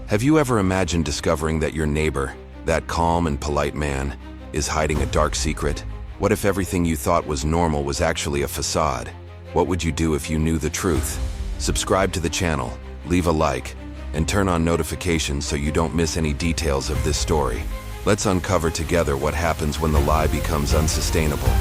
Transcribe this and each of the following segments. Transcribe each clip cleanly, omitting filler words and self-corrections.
Have you ever imagined discovering that your neighbor, that calm and polite man, is hiding a dark secret? What if everything you thought was normal was actually a facade? What would you do if you knew the truth? Subscribe to the channel, leave a like, and turn on notifications so you don't miss any details of this story. Let's uncover together what happens when the lie becomes unsustainable.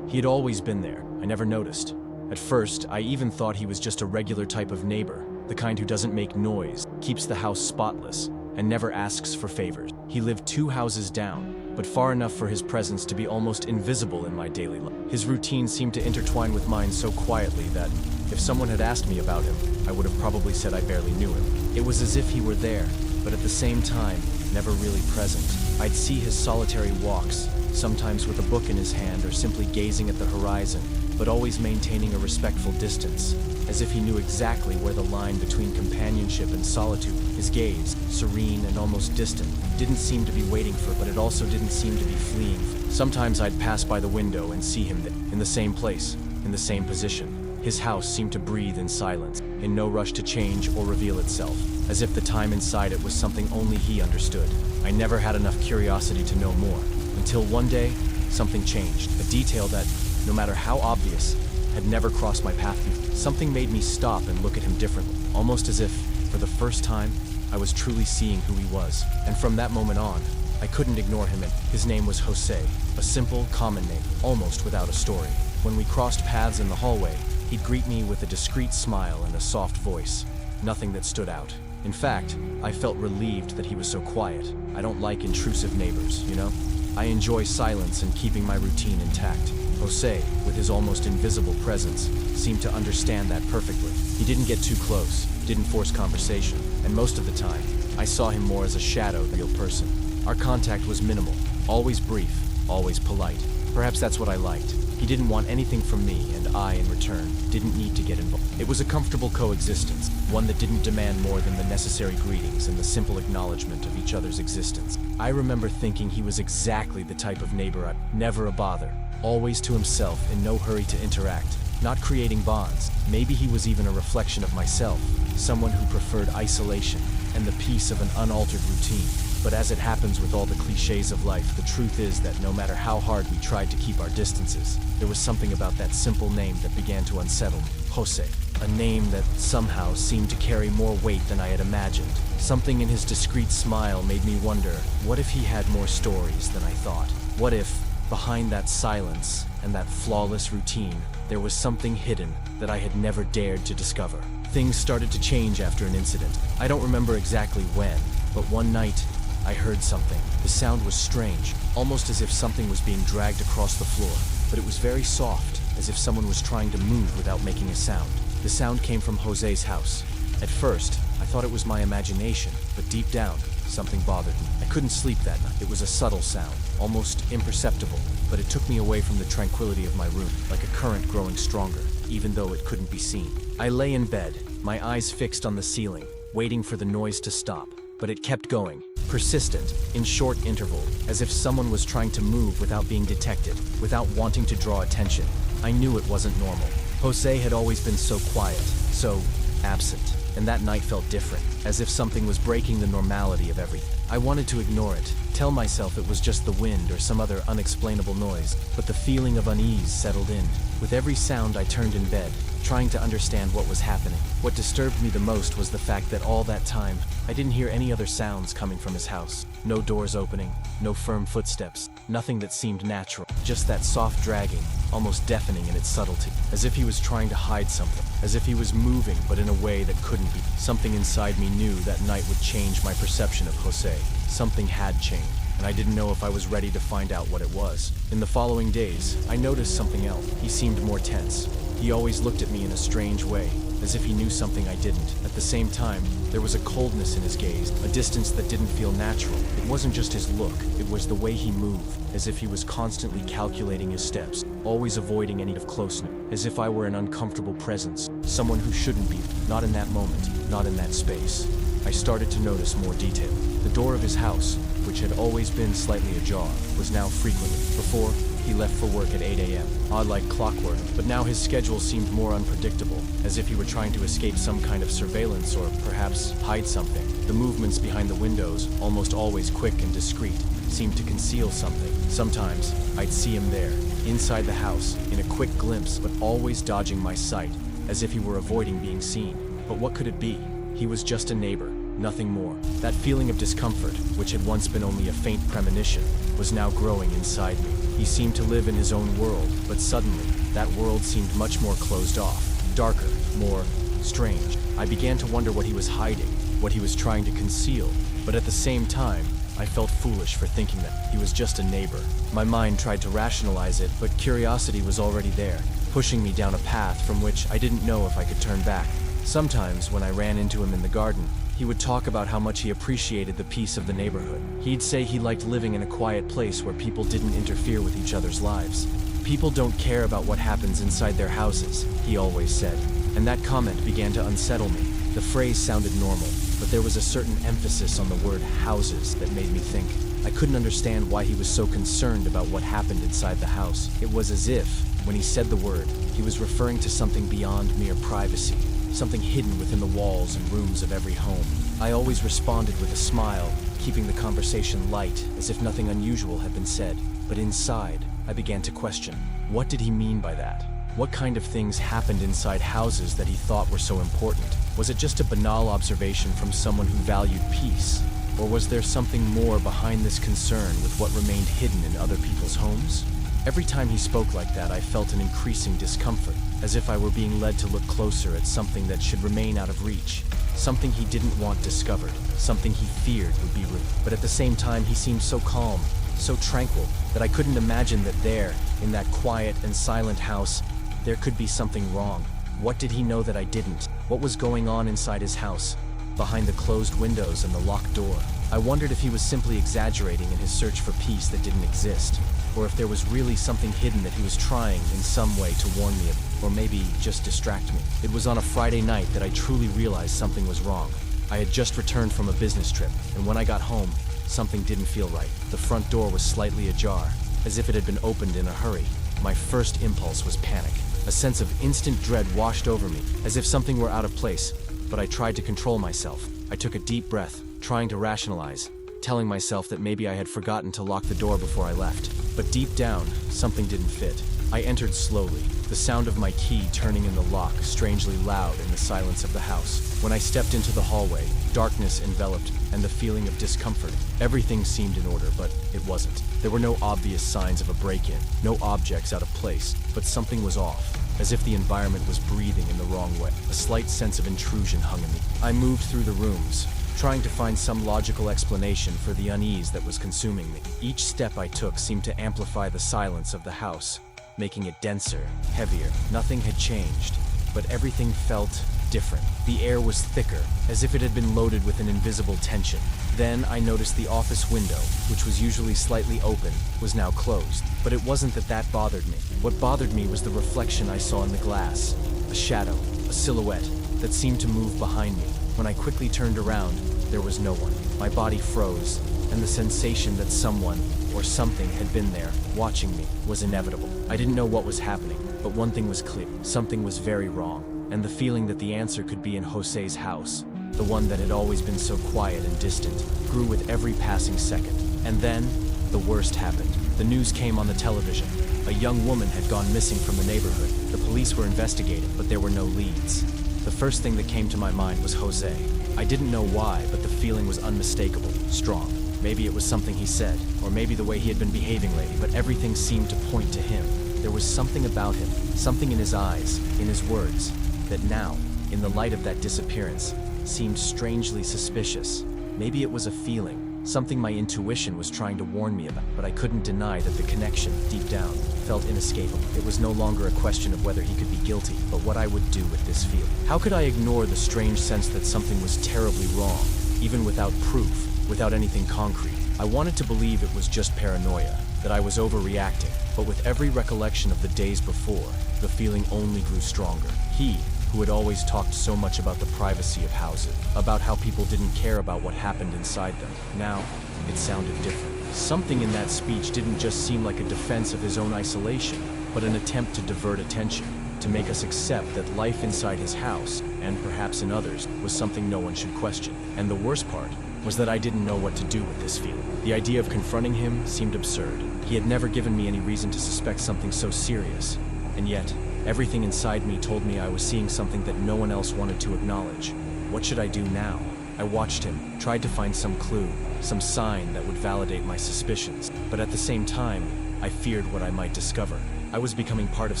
He had always been there. I never noticed. At first, I even thought he was just a regular type of neighbor, the kind who doesn't make noise, keeps the house spotless, and never asks for favors. He lived 2 houses down, but far enough for his presence to be almost invisible in my daily life. His routine seemed to intertwine with mine so quietly that, if someone had asked me about him, I would have probably said I barely knew him. It was as if he were there, but at the same time, never really present. I'd see his solitary walks, sometimes with a book in his hand or simply gazing at the horizon, but always maintaining a respectful distance, as if he knew exactly where the line between companionship and solitude. His gaze, serene and almost distant, didn't seem to be waiting for, but it also didn't seem to be fleeing. Sometimes I'd pass by the window and see him in the same place, in the same position. His house seemed to breathe in silence, in no rush to change or reveal itself, as if the time inside it was something only he understood. I never had enough curiosity to know more, until one day, something changed. A detail that, no matter how obvious, had never crossed my path before. Something made me stop and look at him differently, almost as if, for the first time, I was truly seeing who he was. And from that moment on, I couldn't ignore him. His name was Jose, a simple, common name, almost without a story. When we crossed paths in the hallway, he'd greet me with a discreet smile and a soft voice. Nothing that stood out. In fact, I felt relieved that he was so quiet. I don't like intrusive neighbors, you know? I enjoy silence and keeping my routine intact. Jose, with his almost invisible presence, seemed to understand that perfectly. He didn't get too close, didn't force conversation, and most of the time, I saw him more as a shadow than a real person. Our contact was minimal, always brief, always polite. Perhaps that's what I liked. He didn't want anything from me, and I, in return, didn't need to get involved. It was a comfortable coexistence, one that didn't demand more than the necessary greetings and the simple acknowledgement of each other's existence. I remember thinking he was exactly the type of neighbor never a bother, always to himself, in no hurry to interact, not creating bonds. Maybe he was even a reflection of myself, someone who preferred isolation and the peace of an unaltered routine. But as it happens with all the cliches of life, the truth is that no matter how hard we tried to keep our distances, there was something about that simple name that began to unsettle me. Jose. A name that somehow seemed to carry more weight than I had imagined. Something in his discreet smile made me wonder, what if he had more stories than I thought? What if, behind that silence and that flawless routine, there was something hidden that I had never dared to discover? Things started to change after an incident. I don't remember exactly when, but one night, I heard something. The sound was strange, almost as if something was being dragged across the floor, but it was very soft, as if someone was trying to move without making a sound. The sound came from Jose's house. At first, I thought it was my imagination, but deep down, something bothered me. I couldn't sleep that night. It was a subtle sound, almost imperceptible, but it took me away from the tranquility of my room, like a current growing stronger, even though it couldn't be seen. I lay in bed, my eyes fixed on the ceiling, waiting for the noise to stop. But it kept going, persistent, in short intervals, as if someone was trying to move without being detected, without wanting to draw attention. I knew it wasn't normal. Jose had always been so quiet, so absent, and that night felt different, as if something was breaking the normality of everything. I wanted to ignore it, tell myself it was just the wind or some other unexplainable noise, but the feeling of unease settled in. With every sound I turned in bed, trying to understand what was happening. What disturbed me the most was the fact that all that time, I didn't hear any other sounds coming from his house. No doors opening, no firm footsteps, nothing that seemed natural. Just that soft dragging, almost deafening in its subtlety. As if he was trying to hide something. As if he was moving, but in a way that couldn't be. Something inside me knew that night would change my perception of Jose. Something had changed, and I didn't know if I was ready to find out what it was. In the following days, I noticed something else. He seemed more tense. He always looked at me in a strange way, as if he knew something I didn't. At the same time, there was a coldness in his gaze, a distance that didn't feel natural. It wasn't just his look, it was the way he moved, as if he was constantly calculating his steps, always avoiding any of closeness, as if I were an uncomfortable presence, someone who shouldn't be, not in that moment, not in that space. I started to notice more detail. The door of his house, which had always been slightly ajar, was now frequently. Before, He left for work at 8 a.m., odd like clockwork, but now his schedule seemed more unpredictable, as if he were trying to escape some kind of surveillance or perhaps hide something. The movements behind the windows, almost always quick and discreet, seemed to conceal something. Sometimes, I'd see him there, inside the house, in a quick glimpse, but always dodging my sight, as if he were avoiding being seen. But what could it be? He was just a neighbor, nothing more. That feeling of discomfort, which had once been only a faint premonition, was now growing inside me. He seemed to live in his own world, but suddenly, that world seemed much more closed off, darker, more strange. I began to wonder what he was hiding, what he was trying to conceal, but at the same time, I felt foolish for thinking that he was just a neighbor. My mind tried to rationalize it, but curiosity was already there, pushing me down a path from which I didn't know if I could turn back. Sometimes, when I ran into him in the garden, he would talk about how much he appreciated the peace of the neighborhood. He'd say he liked living in a quiet place where people didn't interfere with each other's lives. People don't care about what happens inside their houses, he always said. And that comment began to unsettle me. The phrase sounded normal, but there was a certain emphasis on the word houses that made me think. I couldn't understand why he was so concerned about what happened inside the house. It was as if, when he said the word, he was referring to something beyond mere privacy, something hidden within the walls and rooms of every home. I always responded with a smile, keeping the conversation light, as if nothing unusual had been said. But inside, I began to question, what did he mean by that? What kind of things happened inside houses that he thought were so important? Was it just a banal observation from someone who valued peace? Or was there something more behind this concern with what remained hidden in other people's homes? Every time he spoke like that, I felt an increasing discomfort, as if I were being led to look closer at something that should remain out of reach, something he didn't want discovered, something he feared would be ruined. But at the same time, he seemed so calm, so tranquil, that I couldn't imagine that there, in that quiet and silent house, there could be something wrong. What did he know that I didn't? What was going on inside his house, behind the closed windows and the locked door? I wondered if he was simply exaggerating in his search for peace that didn't exist, or if there was really something hidden that he was trying in some way to warn me of, or maybe just distract me. It was on a Friday night that I truly realized something was wrong. I had just returned from a business trip, and when I got home, something didn't feel right. The front door was slightly ajar, as if it had been opened in a hurry. My first impulse was panic. A sense of instant dread washed over me, as if something were out of place, but I tried to control myself. I took a deep breath, trying to rationalize, telling myself that maybe I had forgotten to lock the door before I left. But deep down, something didn't fit. I entered slowly, the sound of my key turning in the lock strangely loud in the silence of the house. When I stepped into the hallway, darkness enveloped, and the feeling of discomfort. Everything seemed in order, but it wasn't. There were no obvious signs of a break-in, no objects out of place, but something was off, as if the environment was breathing in the wrong way. A slight sense of intrusion hung in me. I moved through the rooms, trying to find some logical explanation for the unease that was consuming me. Each step I took seemed to amplify the silence of the house, making it denser, heavier. Nothing had changed, but everything felt different. The air was thicker, as if it had been loaded with an invisible tension. Then I noticed the office window, which was usually slightly open, was now closed. But it wasn't that bothered me. What bothered me was the reflection I saw in the glass. A shadow, a silhouette, that seemed to move behind me. When I quickly turned around, there was no one. My body froze, and the sensation that someone or something had been there, watching me, was inevitable. I didn't know what was happening, but one thing was clear. Something was very wrong, and the feeling that the answer could be in Jose's house, the one that had always been so quiet and distant, grew with every passing second. And then, the worst happened. The news came on the television. A young woman had gone missing from the neighborhood. The police were investigating, but there were no leads. The first thing that came to my mind was Jose. I didn't know why, but the feeling was unmistakable, strong. Maybe it was something he said, or maybe the way he had been behaving lately, but everything seemed to point to him. There was something about him, something in his eyes, in his words, that now, in the light of that disappearance, seemed strangely suspicious. Maybe it was a feeling, something my intuition was trying to warn me about, but I couldn't deny that the connection, deep down, felt inescapable. It was no longer a question of whether he could be guilty, but what I would do with this feeling. How could I ignore the strange sense that something was terribly wrong, even without proof, without anything concrete? I wanted to believe it was just paranoia, that I was overreacting, but with every recollection of the days before, the feeling only grew stronger. He, who had always talked so much about the privacy of houses, about how people didn't care about what happened inside them, now, it sounded different. Something in that speech didn't just seem like a defense of his own isolation, but an attempt to divert attention, to make us accept that life inside his house, and perhaps in others, was something no one should question. And the worst part was that I didn't know what to do with this feeling. The idea of confronting him seemed absurd. He had never given me any reason to suspect something so serious, and yet, everything inside me told me I was seeing something that no one else wanted to acknowledge. What should I do now? I watched him, tried to find some clue, some sign that would validate my suspicions, but at the same time, I feared what I might discover. I was becoming part of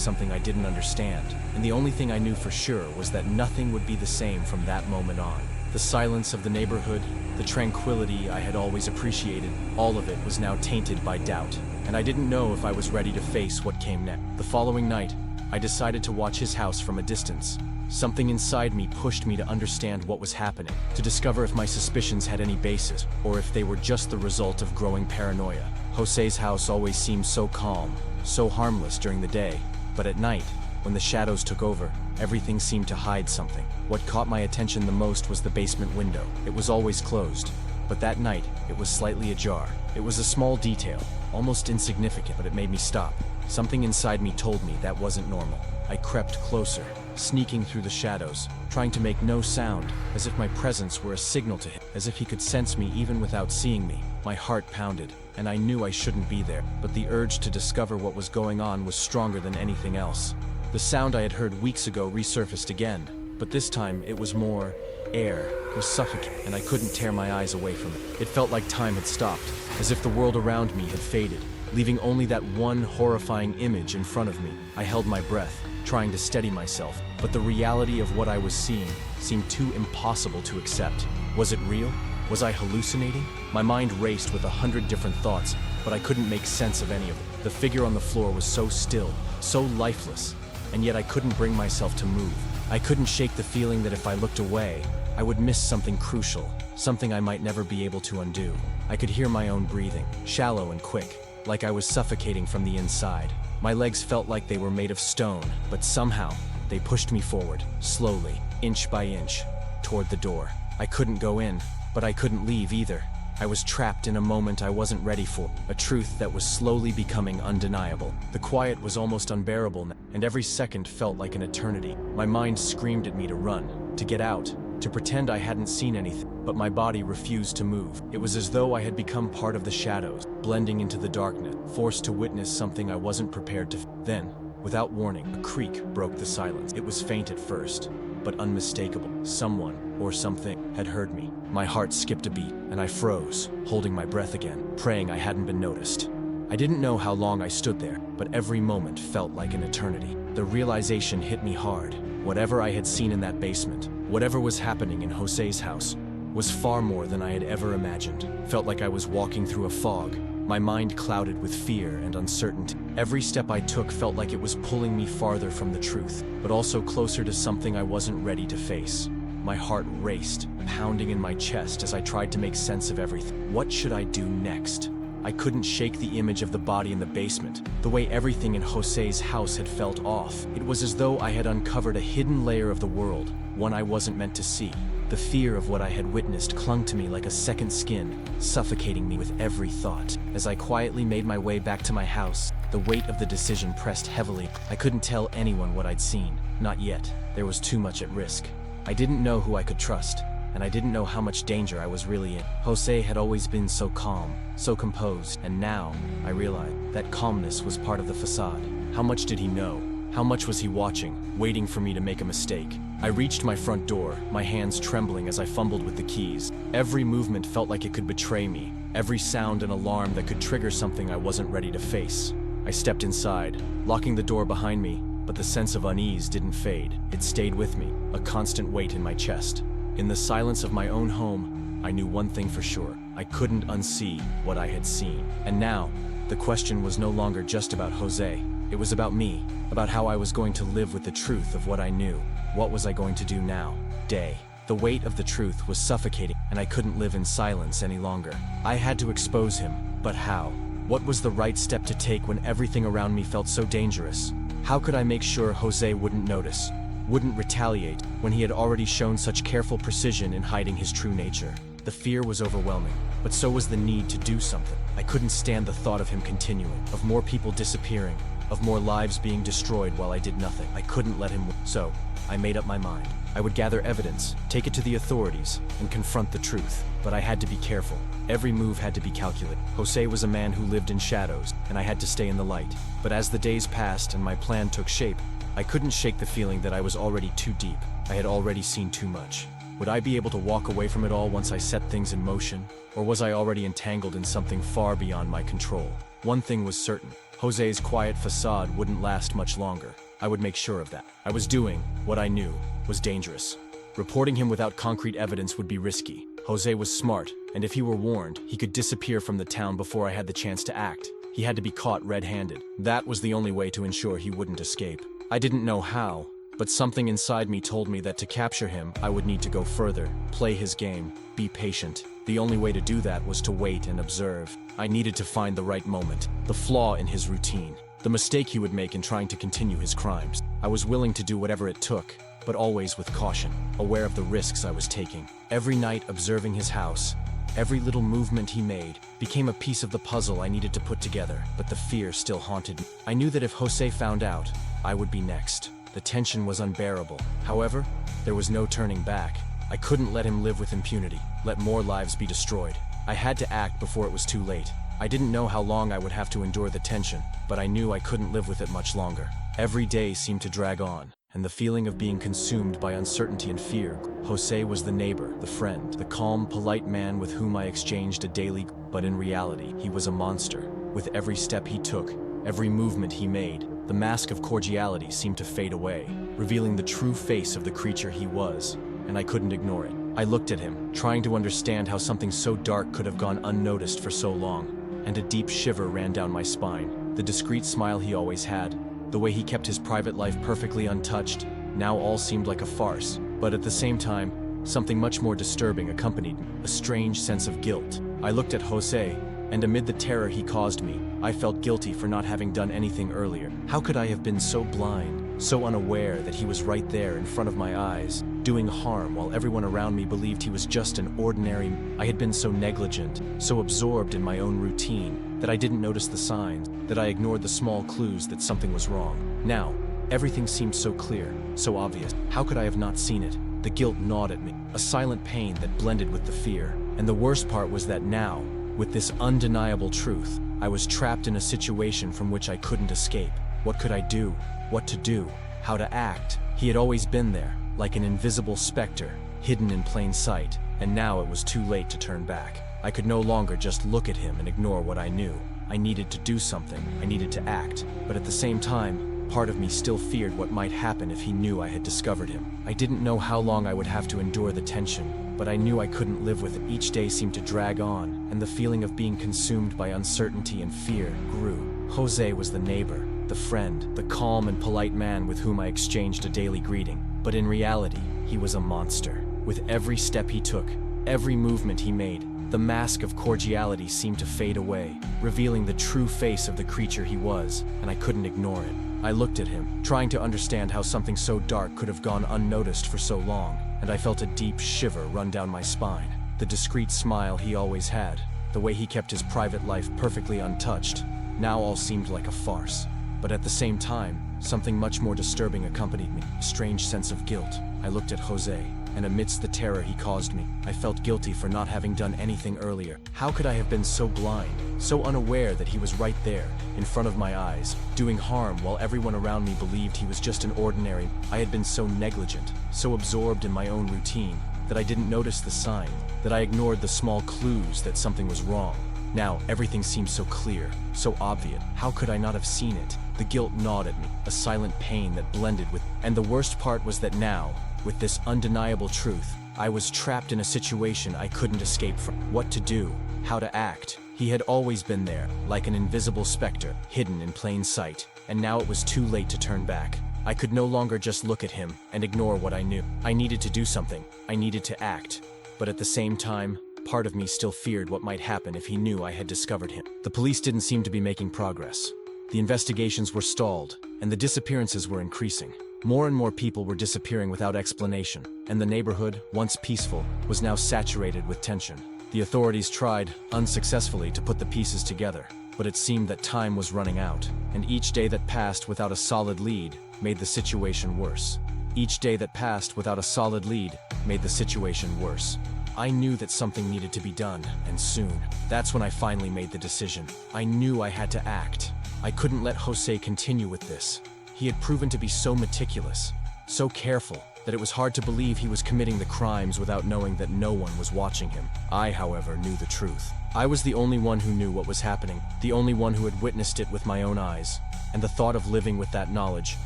something I didn't understand, and the only thing I knew for sure was that nothing would be the same from that moment on. The silence of the neighborhood, the tranquility I had always appreciated, all of it was now tainted by doubt, and I didn't know if I was ready to face what came next. The following night, I decided to watch his house from a distance. Something inside me pushed me to understand what was happening, to discover if my suspicions had any basis, or if they were just the result of growing paranoia. Jose's house always seemed so calm, so harmless during the day, but at night, when the shadows took over, everything seemed to hide something. What caught my attention the most was the basement window. It was always closed, but that night, it was slightly ajar. It was a small detail, almost insignificant, but it made me stop. Something inside me told me that wasn't normal. I crept closer, sneaking through the shadows, trying to make no sound, as if my presence were a signal to him, as if he could sense me even without seeing me. My heart pounded, and I knew I shouldn't be there, but the urge to discover what was going on was stronger than anything else. The sound I had heard weeks ago resurfaced again, but this time it was more air. It was suffocating, and I couldn't tear my eyes away from it. It felt like time had stopped, as if the world around me had faded, leaving only that one horrifying image in front of me. I held my breath, trying to steady myself, but the reality of what I was seeing seemed too impossible to accept. Was it real? Was I hallucinating? My mind raced with 100 different thoughts, but I couldn't make sense of any of them. The figure on the floor was so still, so lifeless, and yet I couldn't bring myself to move. I couldn't shake the feeling that if I looked away, I would miss something crucial, something I might never be able to undo. I could hear my own breathing, shallow and quick, like I was suffocating from the inside. My legs felt like they were made of stone, but somehow, they pushed me forward, slowly, inch by inch, toward the door. I couldn't go in, but I couldn't leave either. I was trapped in a moment I wasn't ready for, a truth that was slowly becoming undeniable. The quiet was almost unbearable now, and every second felt like an eternity. My mind screamed at me to run, to get out, to pretend I hadn't seen anything, but my body refused to move. It was as though I had become part of the shadows, blending into the darkness, forced to witness something I wasn't prepared to. Then, without warning, a creak broke the silence. It was faint at first, but unmistakable. Someone, or something, had heard me. My heart skipped a beat, and I froze, holding my breath again, praying I hadn't been noticed. I didn't know how long I stood there, but every moment felt like an eternity. The realization hit me hard. Whatever I had seen in that basement, whatever was happening in Jose's house, was far more than I had ever imagined. Felt like I was walking through a fog, my mind clouded with fear and uncertainty. Every step I took felt like it was pulling me farther from the truth, but also closer to something I wasn't ready to face. My heart raced, pounding in my chest as I tried to make sense of everything. What should I do next? I couldn't shake the image of the body in the basement, the way everything in Jose's house had felt off. It was as though I had uncovered a hidden layer of the world, one I wasn't meant to see. The fear of what I had witnessed clung to me like a second skin, suffocating me with every thought. As I quietly made my way back to my house, the weight of the decision pressed heavily. I couldn't tell anyone what I'd seen. Not yet. There was too much at risk. I didn't know who I could trust, and I didn't know how much danger I was really in. Jose had always been so calm, so composed, and now, I realized, that calmness was part of the facade. How much did he know? How much was he watching, waiting for me to make a mistake? I reached my front door, my hands trembling as I fumbled with the keys. Every movement felt like it could betray me, every sound an alarm that could trigger something I wasn't ready to face. I stepped inside, locking the door behind me, but the sense of unease didn't fade. It stayed with me, a constant weight in my chest. In the silence of my own home, I knew one thing for sure. I couldn't unsee what I had seen. And now, the question was no longer just about Jose. It was about me, about how I was going to live with the truth of what I knew. What was I going to do now? The weight of the truth was suffocating, and I couldn't live in silence any longer. I had to expose him, but how? What was the right step to take when everything around me felt so dangerous? How could I make sure Jose wouldn't notice, wouldn't retaliate, when he had already shown such careful precision in hiding his true nature? The fear was overwhelming, but so was the need to do something. I couldn't stand the thought of him continuing, of more people disappearing, of more lives being destroyed while I did nothing. I couldn't let him win. So, I made up my mind. I would gather evidence, take it to the authorities, and confront the truth. But I had to be careful. Every move had to be calculated. Jose was a man who lived in shadows, and I had to stay in the light. But as the days passed and my plan took shape, I couldn't shake the feeling that I was already too deep. I had already seen too much. Would I be able to walk away from it all once I set things in motion? Or was I already entangled in something far beyond my control? One thing was certain. Jose's quiet facade wouldn't last much longer. I would make sure of that. I was doing what I knew was dangerous. Reporting him without concrete evidence would be risky. Jose was smart, and if he were warned, he could disappear from the town before I had the chance to act. He had to be caught red-handed. That was the only way to ensure he wouldn't escape. I didn't know how, but something inside me told me that to capture him, I would need to go further, play his game, be patient. The only way to do that was to wait and observe. I needed to find the right moment, the flaw in his routine, the mistake he would make in trying to continue his crimes. I was willing to do whatever it took, but always with caution, aware of the risks I was taking. Every night observing his house, every little movement he made became a piece of the puzzle I needed to put together, but the fear still haunted me. I knew that if Jose found out, I would be next. The tension was unbearable. However, there was no turning back. I couldn't let him live with impunity, let more lives be destroyed. I had to act before it was too late. I didn't know how long I would have to endure the tension, but I knew I couldn't live with it much longer. Every day seemed to drag on, and the feeling of being consumed by uncertainty and fear. Jose was the neighbor, the friend, the calm, polite man with whom I exchanged a daily, but in reality, he was a monster. With every step he took, every movement he made, the mask of cordiality seemed to fade away, revealing the true face of the creature he was, and I couldn't ignore it. I looked at him, trying to understand how something so dark could have gone unnoticed for so long, and a deep shiver ran down my spine. The discreet smile he always had, the way he kept his private life perfectly untouched, now all seemed like a farce. But at the same time, something much more disturbing accompanied me, a strange sense of guilt. I looked at Jose, and amid the terror he caused me, I felt guilty for not having done anything earlier. How could I have been so blind, so unaware that he was right there in front of my eyes, doing harm while everyone around me believed he was just an ordinary... I had been so negligent, so absorbed in my own routine, that I didn't notice the signs, that I ignored the small clues that something was wrong. Now, everything seemed so clear, so obvious. How could I have not seen it? The guilt gnawed at me, a silent pain that blended with the fear. And the worst part was that now, with this undeniable truth, I was trapped in a situation from which I couldn't escape. What could I do? What to do? How to act? He had always been there, like an invisible specter, hidden in plain sight, and now it was too late to turn back. I could no longer just look at him and ignore what I knew. I needed to do something, I needed to act, but at the same time, part of me still feared what might happen if he knew I had discovered him. I didn't know how long I would have to endure the tension, but I knew I couldn't live with it. Each day seemed to drag on, and the feeling of being consumed by uncertainty and fear grew. Jose was the neighbor, the friend, the calm and polite man with whom I exchanged a daily greeting. But in reality, he was a monster. With every step he took, every movement he made, the mask of cordiality seemed to fade away, revealing the true face of the creature he was, and I couldn't ignore it. I looked at him, trying to understand how something so dark could have gone unnoticed for so long, and I felt a deep shiver run down my spine. The discreet smile he always had, the way he kept his private life perfectly untouched, now all seemed like a farce. But at the same time, something much more disturbing accompanied me, a strange sense of guilt. I looked at Jose, and amidst the terror he caused me, I felt guilty for not having done anything earlier. How could I have been so blind, so unaware that he was right there, in front of my eyes, doing harm while everyone around me believed he was just an ordinary... I had been so negligent, so absorbed in my own routine, that I didn't notice the sign, that I ignored the small clues that something was wrong. Now, everything seemed so clear, so obvious. How could I not have seen it? The guilt gnawed at me, a silent pain that blended with... And the worst part was that now, with this undeniable truth, I was trapped in a situation I couldn't escape from. What to do? How to act? He had always been there, like an invisible specter, hidden in plain sight. And now it was too late to turn back. I could no longer just look at him and ignore what I knew. I needed to do something. I needed to act. But at the same time, part of me still feared what might happen if he knew I had discovered him. The police didn't seem to be making progress. The investigations were stalled, and the disappearances were increasing. More and more people were disappearing without explanation, and the neighborhood, once peaceful, was now saturated with tension. The authorities tried, unsuccessfully, to put the pieces together, but it seemed that time was running out, and each day that passed without a solid lead made the situation worse. Each day that passed without a solid lead made the situation worse. I knew that something needed to be done, and soon. That's when I finally made the decision. I knew I had to act. I couldn't let Jose continue with this. He had proven to be so meticulous, so careful, that it was hard to believe he was committing the crimes without knowing that no one was watching him. I, however, knew the truth. I was the only one who knew what was happening, the only one who had witnessed it with my own eyes, and the thought of living with that knowledge,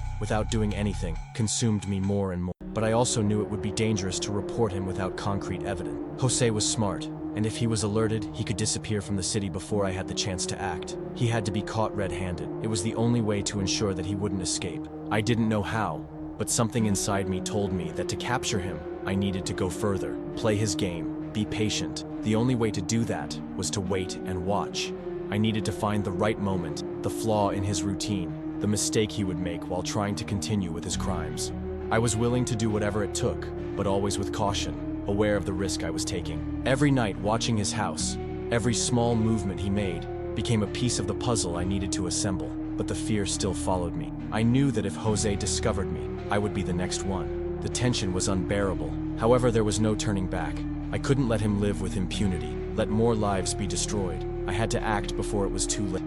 without doing anything, consumed me more and more. But I also knew it would be dangerous to report him without concrete evidence. Jose was smart, and if he was alerted, he could disappear from the city before I had the chance to act. He had to be caught red-handed. It was the only way to ensure that he wouldn't escape. I didn't know how, but something inside me told me that to capture him, I needed to go further, play his game, be patient. The only way to do that was to wait and watch. I needed to find the right moment, the flaw in his routine, the mistake he would make while trying to continue with his crimes. I was willing to do whatever it took, but always with caution, aware of the risk I was taking. Every night watching his house, every small movement he made became a piece of the puzzle I needed to assemble, but the fear still followed me. I knew that if Jose discovered me, I would be the next one. The tension was unbearable. However, there was no turning back. I couldn't let him live with impunity, let more lives be destroyed. I had to act before it was too late.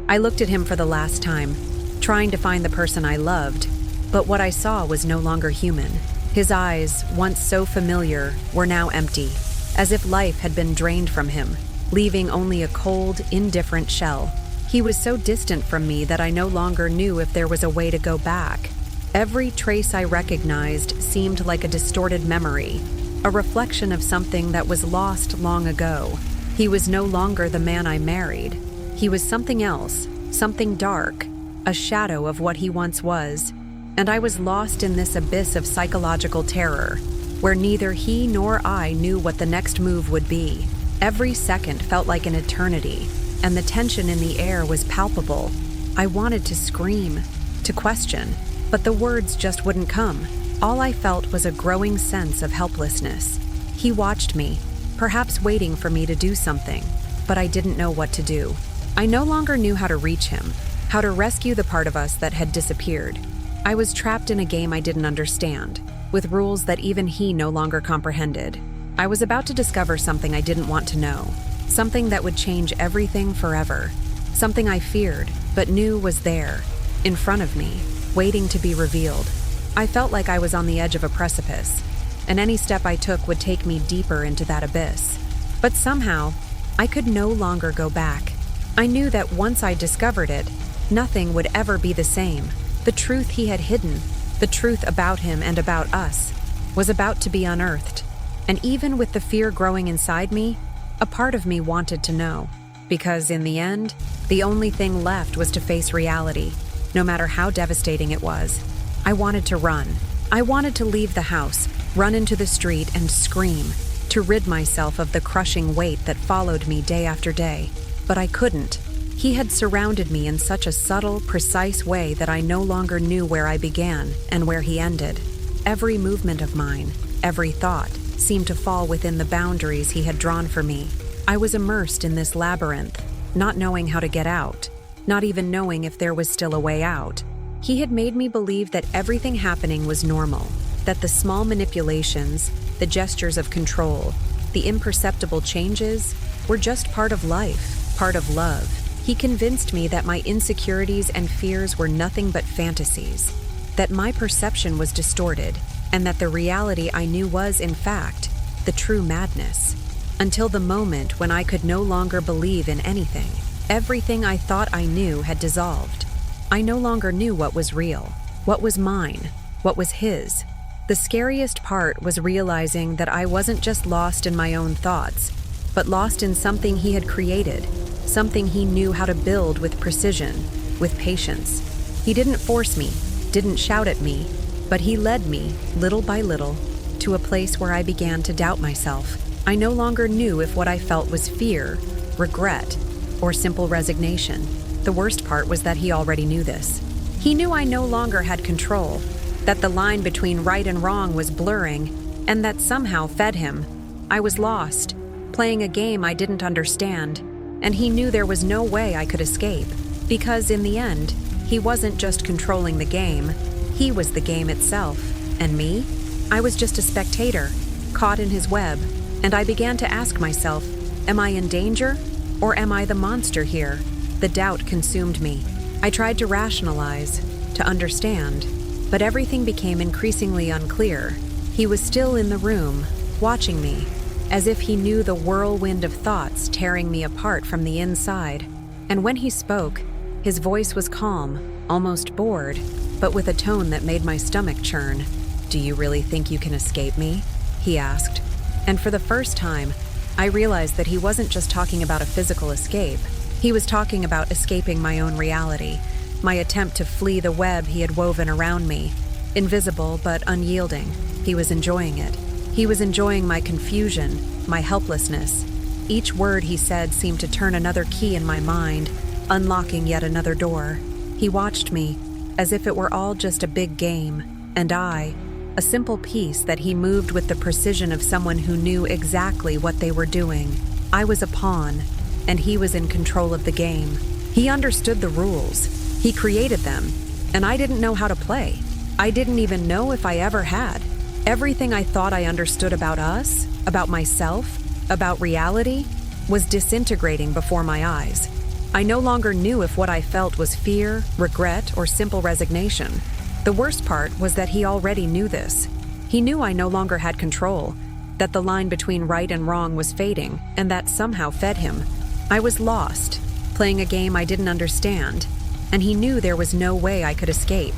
I looked at him for the last time, trying to find the person I loved, but what I saw was no longer human. His eyes, once so familiar, were now empty, as if life had been drained from him, leaving only a cold, indifferent shell. He was so distant from me that I no longer knew if there was a way to go back. Every trace I recognized seemed like a distorted memory, a reflection of something that was lost long ago. He was no longer the man I married. He was something else, something dark, a shadow of what he once was, and I was lost in this abyss of psychological terror, where neither he nor I knew what the next move would be. Every second felt like an eternity, and the tension in the air was palpable. I wanted to scream, to question, but the words just wouldn't come. All I felt was a growing sense of helplessness. He watched me, perhaps waiting for me to do something, but I didn't know what to do. I no longer knew how to reach him, how to rescue the part of us that had disappeared. I was trapped in a game I didn't understand, with rules that even he no longer comprehended. I was about to discover something I didn't want to know, something that would change everything forever, something I feared, but knew was there, in front of me, waiting to be revealed. I felt like I was on the edge of a precipice, and any step I took would take me deeper into that abyss. But somehow, I could no longer go back. I knew that once I discovered it, nothing would ever be the same. The truth he had hidden, the truth about him and about us, was about to be unearthed. And even with the fear growing inside me, a part of me wanted to know. Because in the end, the only thing left was to face reality, no matter how devastating it was. I wanted to run. I wanted to leave the house, run into the street and scream, to rid myself of the crushing weight that followed me day after day. But I couldn't. He had surrounded me in such a subtle, precise way that I no longer knew where I began and where he ended. Every movement of mine, every thought, seemed to fall within the boundaries he had drawn for me. I was immersed in this labyrinth, not knowing how to get out, not even knowing if there was still a way out. He had made me believe that everything happening was normal, that the small manipulations, the gestures of control, the imperceptible changes were just part of life. Part of love. He convinced me that my insecurities and fears were nothing but fantasies, that my perception was distorted, and that the reality I knew was, in fact, the true madness. Until the moment when I could no longer believe in anything. Everything I thought I knew had dissolved. I no longer knew what was real, what was mine, what was his. The scariest part was realizing that I wasn't just lost in my own thoughts, but lost in something he had created, something he knew how to build with precision, with patience. He didn't force me, didn't shout at me, but he led me, little by little, to a place where I began to doubt myself. I no longer knew if what I felt was fear, regret, or simple resignation. The worst part was that he already knew this. He knew I no longer had control, that the line between right and wrong was blurring, and that somehow fed him. I was lost, playing a game I didn't understand, and he knew there was no way I could escape, because in the end, he wasn't just controlling the game, he was the game itself. And me? I was just a spectator, caught in his web, and I began to ask myself, am I in danger, or am I the monster here? The doubt consumed me. I tried to rationalize, to understand, but everything became increasingly unclear. He was still in the room, watching me, as if he knew the whirlwind of thoughts tearing me apart from the inside. And when he spoke, his voice was calm, almost bored, but with a tone that made my stomach churn. "Do you really think you can escape me?" he asked. And for the first time, I realized that he wasn't just talking about a physical escape. He was talking about escaping my own reality, my attempt to flee the web he had woven around me. Invisible but unyielding, he was enjoying it. He was enjoying my confusion, my helplessness. Each word he said seemed to turn another key in my mind, unlocking yet another door. He watched me, as if it were all just a big game, and I, a simple piece that he moved with the precision of someone who knew exactly what they were doing. I was a pawn, and he was in control of the game. He understood the rules. He created them, and I didn't know how to play. I didn't even know if I ever had. Everything I thought I understood about us, about myself, about reality, was disintegrating before my eyes. I no longer knew if what I felt was fear, regret, or simple resignation. The worst part was that he already knew this. He knew I no longer had control, that the line between right and wrong was fading, and that somehow fed him. I was lost, playing a game I didn't understand, and he knew there was no way I could escape,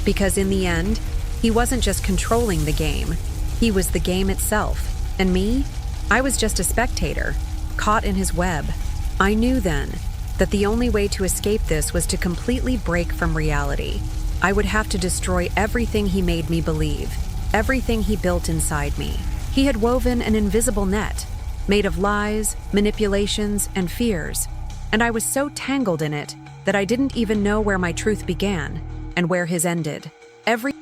because in the end, he wasn't just controlling the game, he was the game itself, and me? I was just a spectator, caught in his web. I knew then that the only way to escape this was to completely break from reality. I would have to destroy everything he made me believe, everything he built inside me. He had woven an invisible net, made of lies, manipulations, and fears, and I was so tangled in it that I didn't even know where my truth began and where his ended. Every